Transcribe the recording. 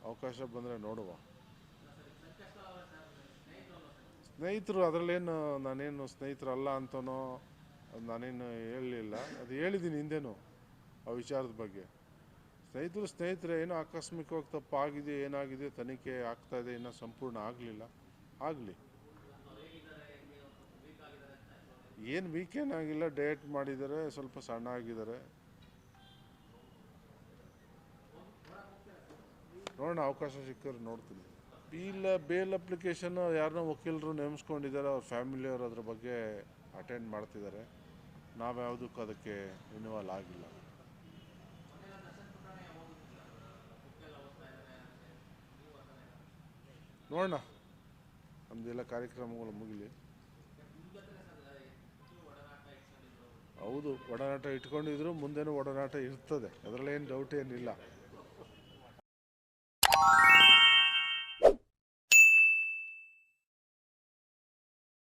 ಅವಕಾಶ ಬಂದರೆ ನೋಡುವ. ಸ್ನೇಹಿತರು ಅದರಲ್ಲೇನು ನಾನೇನು ಸ್ನೇಹಿತರಲ್ಲ ಅಂತನೋ ನಾನೇನು ಹೇಳಲಿಲ್ಲ. ಅದು ಹೇಳಿದ್ದೀನಿ ಹಿಂದೆನೂ ಆ ವಿಚಾರದ ಬಗ್ಗೆ. ಸ್ನೇಹಿತರೆ ಏನೋ ಆಕಸ್ಮಿಕವಾಗಿ ತಪ್ಪಾಗಿದೆ, ಏನಾಗಿದೆ ತನಿಖೆ ಆಗ್ತಾಯಿದೆ, ಇನ್ನೂ ಸಂಪೂರ್ಣ ಆಗಲಿಲ್ಲ. ಆಗಲಿ. ಏನು ವೀಕೆಂಡ್ ಆಗಿಲ್ಲ, ಡಯಟ್ ಮಾಡಿದ್ದಾರೆ, ಸ್ವಲ್ಪ ಸಣ್ಣ ಆಗಿದ್ದಾರೆ. ನೋಡೋಣ, ಅವಕಾಶ ಸಿಕ್ಕರೆ ನೋಡ್ತೀನಿ. ಬೇಲ್ ಅಪ್ಲಿಕೇಶನ್ ಯಾರನ್ನೋ ವಕೀಲರು ನೇಮಿಸ್ಕೊಂಡಿದ್ದಾರೆ, ಅವ್ರ ಫ್ಯಾಮಿಲಿಯವರು ಅದ್ರ ಬಗ್ಗೆ ಅಟೆಂಡ್ ಮಾಡ್ತಿದ್ದಾರೆ. ನಾವ್ಯಾವುದಕ್ಕೂ ಅದಕ್ಕೆ ಇನ್ವಾಲ್ವ್ ಆಗಿಲ್ಲ. ನೋಡೋಣ, ನಮ್ಮದೆಲ್ಲ ಕಾರ್ಯಕ್ರಮಗಳು ಮುಗಿಲಿ. ಹೌದು, ಒಡನಾಟ ಇಟ್ಕೊಂಡಿದ್ರು, ಮುಂದೆನೂ ಒಡನಾಟ ಇರ್ತದೆ, ಅದರಲ್ಲೇನು ಡೌಟ್ ಏನಿಲ್ಲ.